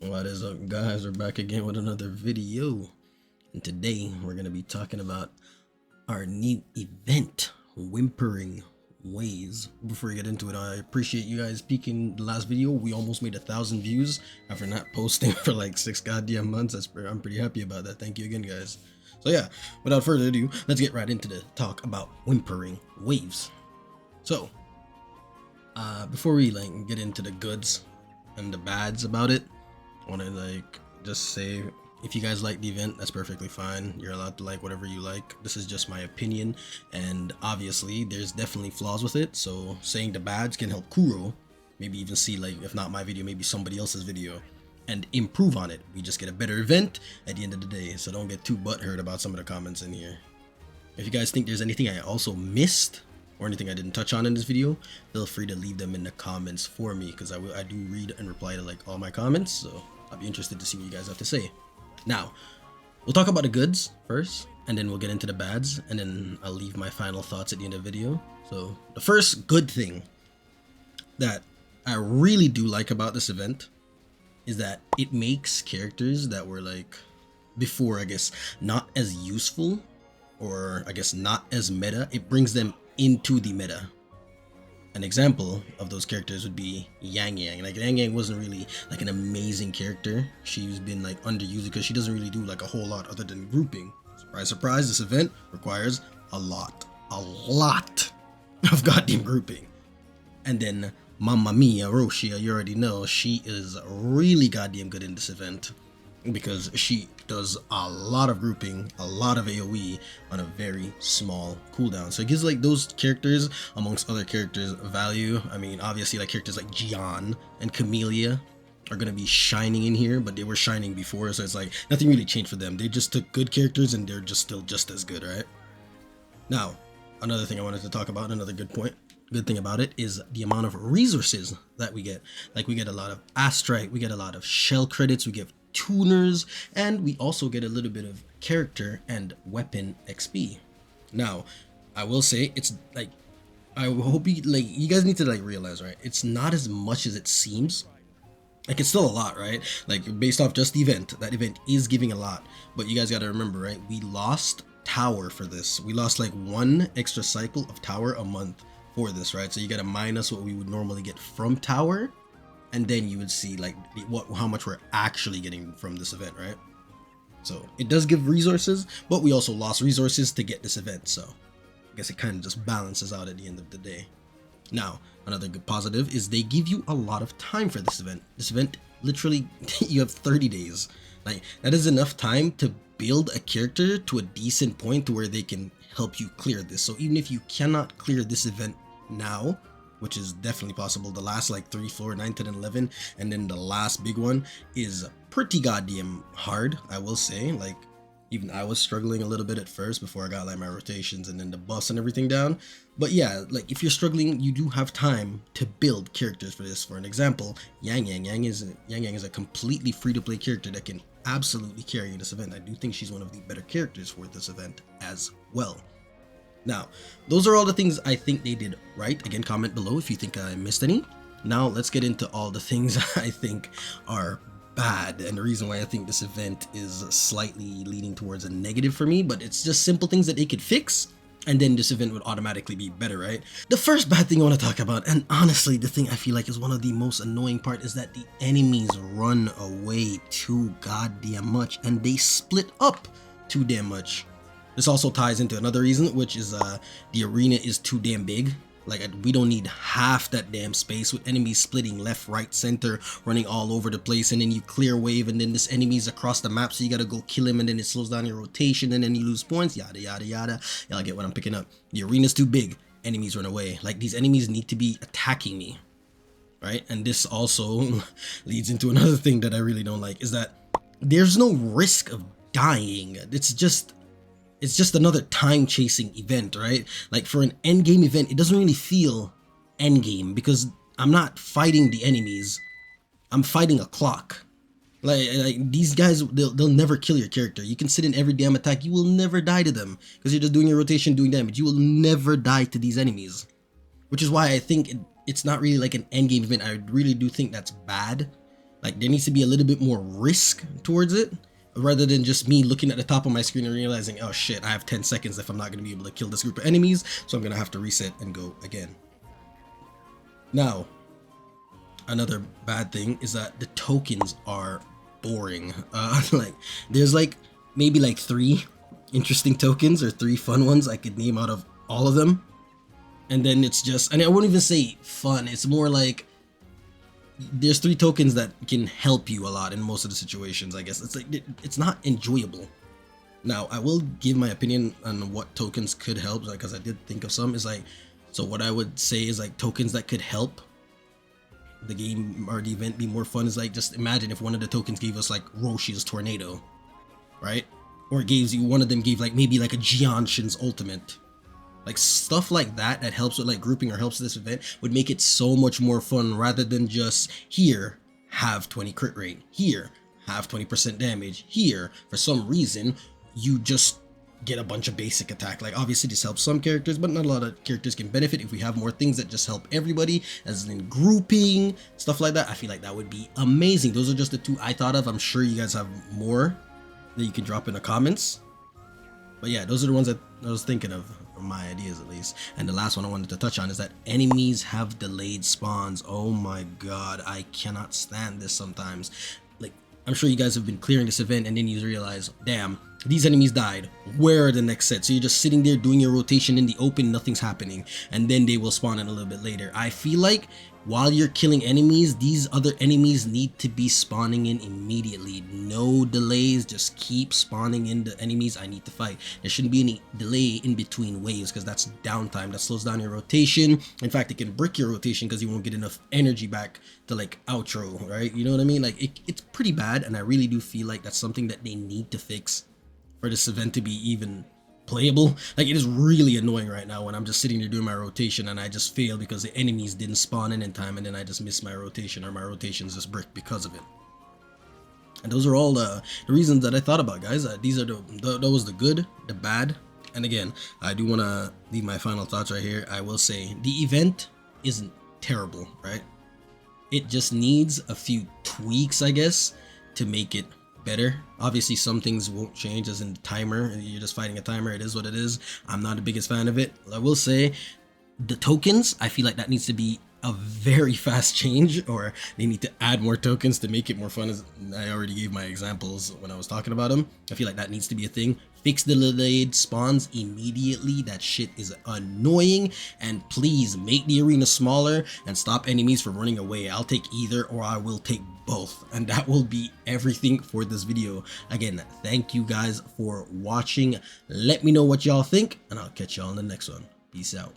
What is up, guys? We're back again with another video, and today we're going to be talking about our new event, Whimpering Ways. Before we get into it, I appreciate you guys peeking the last video. We almost made 1,000 views after not posting for like 6 goddamn months. I'm pretty happy about that. Thank you again, guys. So yeah, without further ado, let's get right into the talk about Whimpering Waves. So before we get into the goods and the bads about it, I want to just say, if you guys like the event, that's perfectly fine. You're allowed to like whatever you like. This is just my opinion, and obviously there's definitely flaws with it. So saying the bads can help Kuro maybe even see, if not my video, maybe somebody else's video, and improve on it. We just get a better event at the end of the day. So don't get too butthurt about some of the comments in here. If you guys think there's anything I also missed or anything I didn't touch on in this video, feel free to leave them in the comments for me, because I do read and reply to all my comments. So I'll be interested to see what you guys have to say. Now, we'll talk about the goods first, and then we'll get into the bads, and then I'll leave my final thoughts at the end of the video. So the first good thing that I really do like about this event is that it makes characters that were before, I guess, not as useful, or I guess not as meta. It brings them into the meta. An example of those characters would be Yang Yang. Yang Yang wasn't really an amazing character. She's been underused because she doesn't really do a whole lot other than grouping. Surprise, surprise, this event requires a lot of goddamn grouping. And then Mamma Mia, Roshia, you already know, she is really goddamn good in this event, because she does a lot of grouping, a lot of AoE on a very small cooldown. So it gives those characters, amongst other characters, value. I mean, obviously characters like Gian and Camellia are gonna be shining in here, but they were shining before, so it's nothing really changed for them. They just took good characters and they're just still just as good, right? Now, another thing I wanted to talk about, another good thing about it, is the amount of resources that we get. We get a lot of astrite, we get a lot of shell credits, we get tuners, and we also get a little bit of character and weapon XP. Now, I will say, it's I hope you guys need to realize, right? It's not as much as it seems. It's still a lot, right? Based off just the event, that event is giving a lot, but you guys got to remember, right? We lost tower for this. We lost one extra cycle of tower a month for this, right? So you got to minus what we would normally get from tower, and then you would see how much we're actually getting from this event, right? So it does give resources, but we also lost resources to get this event, so I guess it kind of just balances out at the end of the day. Now, another good positive is they give you a lot of time for this event. This event, literally, you have 30 days. That is enough time to build a character to a decent point to where they can help you clear this. So even if you cannot clear this event now, which is definitely possible, the last 3, 4, 9, 10, and 11, and then the last big one is pretty goddamn hard, I will say. Even I was struggling a little bit at first before I got my rotations and then the bus and everything down. But yeah, if you're struggling, you do have time to build characters for this. For an example, Yang Yang is a completely free-to-play character that can absolutely carry this event. I do think she's one of the better characters for this event as well. Now, those are all the things I think they did right. Again, comment below if you think I missed any. Now, let's get into all the things I think are bad, and the reason why I think this event is slightly leaning towards a negative for me, but it's just simple things that they could fix, and then this event would automatically be better, right? The first bad thing I want to talk about, and honestly the thing I feel is one of the most annoying part, is that the enemies run away too goddamn much, and they split up too damn much. This also ties into another reason, which is the arena is too damn big. We don't need half that damn space with enemies splitting left, right, center, running all over the place, and then you clear wave, and then this enemy's across the map, so you gotta go kill him, and then it slows down your rotation, and then you lose points, yada yada yada. Y'all get what I'm picking up. The arena's too big, enemies run away. These enemies need to be attacking me, right? And this also leads into another thing that I really don't like, is that there's no risk of dying. It's just another time chasing event, right? For an end game event, it doesn't really feel end game, because I'm not fighting the enemies, I'm fighting a clock. These guys, they'll never kill your character. You can sit in every damn attack, you will never die to them, because you're just doing your rotation, doing damage. You will never die to these enemies, which is why I think it's not really an end game event. I really do think that's bad. Like there needs to be a little bit more risk towards it, rather than just me looking at the top of my screen and realizing, oh shit, I have 10 seconds if I'm not going to be able to kill this group of enemies, so I'm going to have to reset and go again. Now, another bad thing is that the tokens are boring. Like there's like maybe like 3 interesting tokens or 3 fun ones I could name out of all of them, and then it's just, and I wouldn't even say fun, it's more like there's 3 tokens that can help you a lot in most of the situations. I guess it's like it's not enjoyable. Now I will give my opinion on what tokens could help, because I did think of some. Is like, so what I would say is like tokens that could help the game or the event be more fun is like, just imagine if one of the tokens gave us like Roshi's tornado, right? Or it gives you, one of them gave like maybe like a Jianshin's ultimate. Like stuff like that that helps with like grouping or helps this event would make it so much more fun, rather than just here have 20 crit rate, here have 20% damage, here for some reason you just get a bunch of basic attack. Like obviously this helps some characters, but not a lot of characters can benefit if we have more things that just help everybody, as in grouping, stuff like that. I feel like that would be amazing. Those are just the 2 I thought of. I'm sure you guys have more that you can drop in the comments, but yeah, those are the ones that I was thinking of, my ideas at least. And the last one I wanted to touch on is that enemies have delayed spawns. Oh my god, I cannot stand this sometimes. Like I'm sure you guys have been clearing this event and then you realize, damn, these enemies died, where are the next set? So you're just sitting there doing your rotation in the open, nothing's happening, and then they will spawn in a little bit later. I feel like while you're killing enemies, these other enemies need to be spawning in immediately. No delays, just keep spawning in the enemies I need to fight. There shouldn't be any delay in between waves, because that's downtime. That slows down your rotation. In fact, it can brick your rotation because you won't get enough energy back to like outro, right? You know what I mean? Like it's pretty bad, and I really do feel like that's something that they need to fix for this event to be even playable. Like it is really annoying right now when I'm just sitting there doing my rotation and I just fail because the enemies didn't spawn in time, and then I just miss my rotation, or my rotation's just bricked because of it. And those are all the reasons that I thought about, guys. These are that was the good, the bad, and again, I do want to leave my final thoughts right here. I will say the event isn't terrible, right? It just needs a few tweaks, I guess, to make it better. Obviously some things won't change, as in the timer, you're just fighting a timer, it is what it is. I'm not the biggest fan of it. I will say the tokens, I feel like that needs to be a very fast change, or they need to add more tokens to make it more fun. As I already gave my examples when I was talking about them. I feel like that needs to be a thing. Fix the delayed spawns immediately. That shit is annoying. And please make the arena smaller and stop enemies from running away. I'll take either, or I will take both. And that will be everything for this video. Again, thank you guys for watching. Let me know what y'all think, and I'll catch y'all in the next one. Peace out.